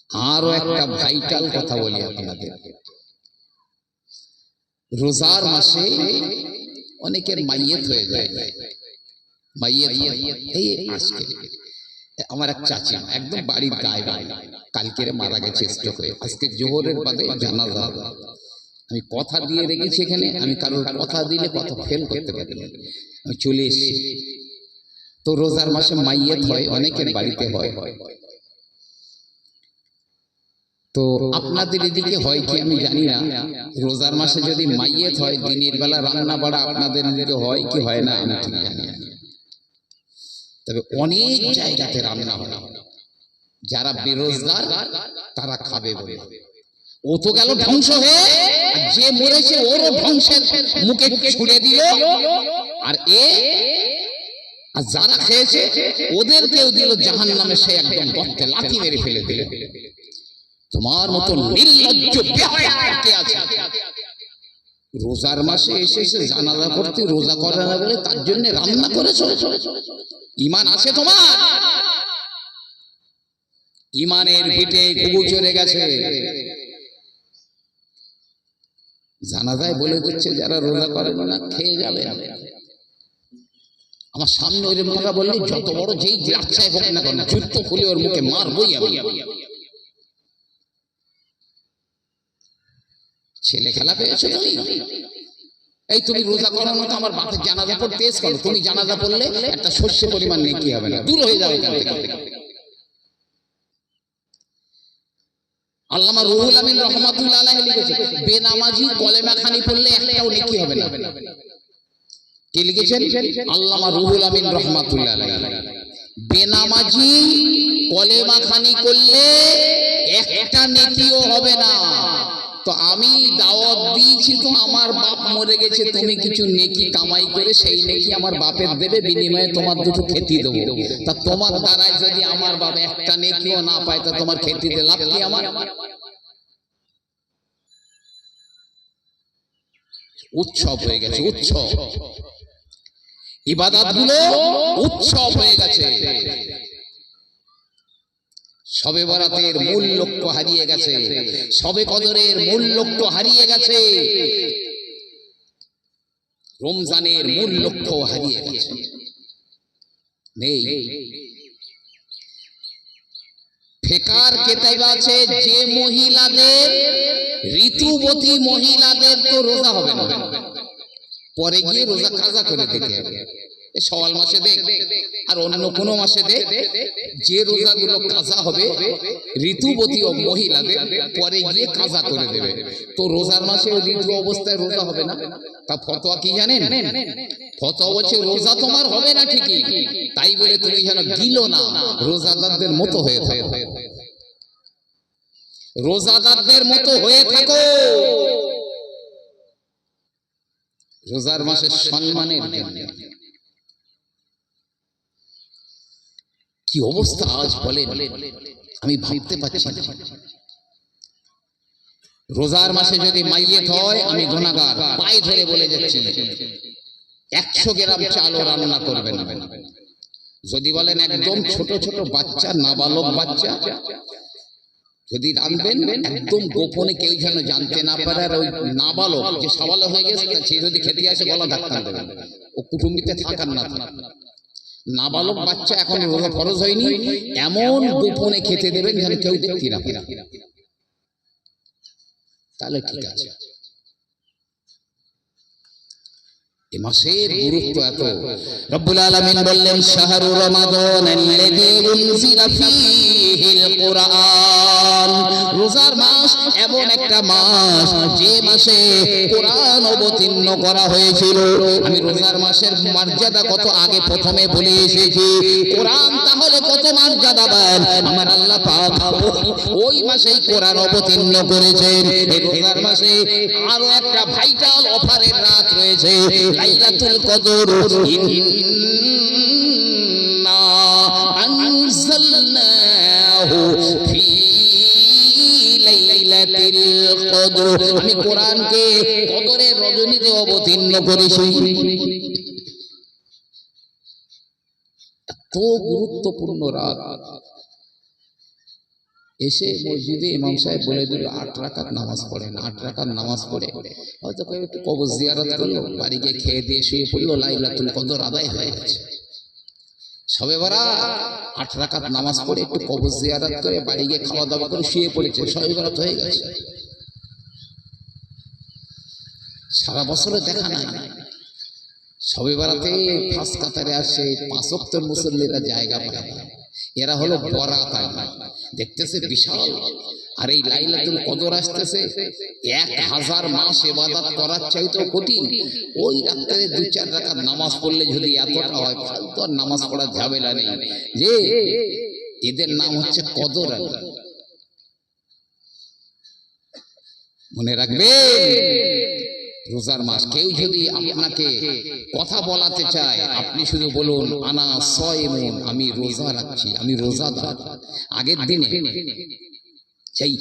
আরো একটা ভাইটাল কথা বলি আপনাদের, রোজার মাসে অনেকের মাইয়েত হয়ে যায়। মাইয়েত এই আজকে আমার এক চাচি একদম বাড়ির গায়ে বাড়ি, কালকেরে মারা গেছে স্ট্রোক হয়ে, আজকে জোহরের বাদে জানাজা। আমি কথা দিয়ে রেখেছি এখানে, আমি কারোর কথা দিলে কথা ফেল করতে পারি না, আমি চলে এসেছি। তো রোজার মাসে মাইয়েত হয়, অনেকের বাড়িতে হয়। তো আপনাদের এদিকে হয় কি আমি জানি না, রোজার মাসে যদি মাইয়েত হয় দিনের বেলা রান্না বাড়া আপনাদের এদিকে হয় কি হয় না আমি ঠিক জানি না, তবে অনেক জায়গাতে রান্না হয়। যারা বেরোজগার তারা খাবে বলে, ও তো গেল ধ্বংস হয়ে, যে মরেছে ওরও ধ্বংসের মুখে ছুড়ে দিল, আর আর যারা খেয়েছে ওদেরকেও দিল জাহান্নামে, সে একদম গর্তে লাথি মেরে ফেলে দিল। তোমার মতো নির্লজ্জ বেহায়া কে আছে? রোজার মাসে এসে জানাজা করতে, রোজা করে না বলে তার জন্য রান্না করেছো? ঈমান আছে তোমার? ঈমানের ভিটে ঘুঘু চড়ে গেছে। জানাজায় বলে দিচ্ছে যারা রোজা করে না খেয়ে যাবে। আমার সামনে ওইরকম কথা বললে যত বড় যেই লাচ্ছায় হোক না কেন জুতো খুলে ওর মুখে মারবই আমি। ছেলে খেলা পেয়েছো তুমি? এই তুমি রোজা করো না তো আমার বাপের জানাজা পড়তে এসে করো, তুমি জানাজা পড়লে একটা শস্য পরিমাণ নেকি হবে না, দূর হয়ে যাবে এখান থেকে। আল্লামা রুহুল আমিন রহমাতুল্লাহ আলাইহি লিখেছে বেনামাজি কলেমা খানি পড়লে একটাও নেকি হবে না। কে লিখেছেন? আল্লামা রুহুল আমিন রহমাতুল্লাহ আলাইহি। বেনামাজি কলেমা খানি করলে একটা নেকিও হবে না। তো আমি দাওয়াত দিয়েছি, তো আমার বাপ মরে গেছে, তুমি কিছু নেকি কামাই করে সেই নেকি আমার বাপের দেবে, বিনিময়ে তোমার দুটো খেতে দেবো। তা তোমার দ্বারাই যদি আমার বাপ একটা নেকিও না পায়, তা তোমার খেতে লাভ কি? আমার উৎসব হয়ে গেছে, উৎসব। ইবাদতগুলো উৎসব হয়ে গেছে। শবে বরাতের মূল লক্ষ্য হারিয়ে গেছে, শবে কদরের মূল লক্ষ্য হারিয়ে গেছে, রমজানের মূল লক্ষ্য হারিয়ে গেছে, নেই। ফিকার কিতাব আছে যে মহিলাদের, ঋতুবতী মহিলাদের তো রোজা হবে না, পরে গিয়ে রোজা কাজা করে দিতে হবে। সওয়াল মাসে দেখ আর অন্য কোনো মাসে দেখ, যে রোজাগুলো কাজা হবে ঋতুবতী ও মহিলাদের, পরে গিয়ে কাজা করে দেবে। তো রোজার মাসে ঋতু অবস্থায় রোজা হবে না। তা ফতোয়া কি জানেন? ফতোয়া হচ্ছে রোজা তোমার হবে না ঠিকই, তাই বলে তুমি যেন গিলো না, রোজাদারদের মতো হয়ে থাকো, রোজাদারদের মতো হয়ে থাকো। রোজার মাসের সম্মানের জন্য কি অবস্থা আজ বলে আমি ভাবতে পারছি না। রোজার মাসে যদি মাইয়েত হয়, আমি গুনাহগার, পায়ে ধরে বলে যাচ্ছি 100 গ্রাম চালও রান্না করবেন না। যদি বলেন একদম ছোট ছোট বাচ্চা, নাবালক বাচ্চা যদি রাঁধবেন, একদম গোপনে কেউ যেন জানতে না পারে, আর ওই নাবালক যে সাবালক হয়ে গেছে সে যদি খেতে আসে গলা ধাক্কা দেবেন, ও কুটুম্বিতে থাকার না থাকার। নাবালক বাচ্চা এখন রোজা ফরজ হয়নি, এমন গোপনে খেতে দেবেন যেন কেউ দেখতে না পারে, তাহলে ঠিক আছে। এই মাসের গুরুত্ব এত, রব্বুল আলামিন বললেন শাহরু রমাদানাল্লাযী উনজিলা ফীহিল কুরআন। রোজার মাস এমন একটা মাস যে মাসে কোরআন অবতীর্ণ করা হয়েছিল। আমি রোজার মাসের মর্যাদা কত আগে প্রথমে বলে এসেছি। কোরআন তাহলে কত মর্যাদাবান, আমার আল্লাহ পাক ওই মাসেই কোরআন অবতীর্ণ করেছেন। এই রোজার মাসে আরো একটা ভাইটাল অফারের রাত রয়েছে, লাইলাতুল কদর। ইন্না আনজালনাহু ফি লাইলাতিল কদর। আমি কোরআনকে কদরের রজনীতে অবতীর্ণ করেছি। এত গুরুত্বপূর্ণ রাত, এসে মসজিদে ইমাম সাহেব বলে দিল 8 রাকাত নামাজ পড়েন। 8 রাকাত নামাজ পড়ে হয়তো কেউ একটু কবর জিয়ারত করলো, বাড়ি গিয়ে খেয়ে দিয়ে শুয়ে পড়লো, লাইলাতুল কদর আদায় হয়ে গেছে। সবে বরাত 8 রাকাত নামাজ পড়ে একটু কবর জিয়ারত করে বাড়ি গিয়ে খাওয়া দাওয়া করে শুয়ে পড়েছে, সবে বরাত হয়ে গেছে। সারা বছরে দেখা নাই। সবে বরাতে ফার্স্ট কাতারে আসে 5 ওয়াক্তের মুসল্লিরা জায়গা পায় না। এরা হলো বরাত আলী, দেখতেছে বিশাল। আর এই লাইলাতুল কদর আসতেছে, 1000 মাস ইবাদত করার চাইতেও কঠিন। ওই রাতে 2-4 রাকাত নামাজ পড়লে যদি এতটা হয়, ফালতু আর নামাজ পড়ার ঝামেলা নেই। যে এদের নাম হচ্ছে কদর আলী। মনে রাখবেন, রোজার মাস কেউ যদি আপনাকে কথা বলাতে চায়, আপনি শুধু বলুন আনা সাইমুন, আমি রোজা রাখছি, আমি রোজাদার। আগের দিনে সেই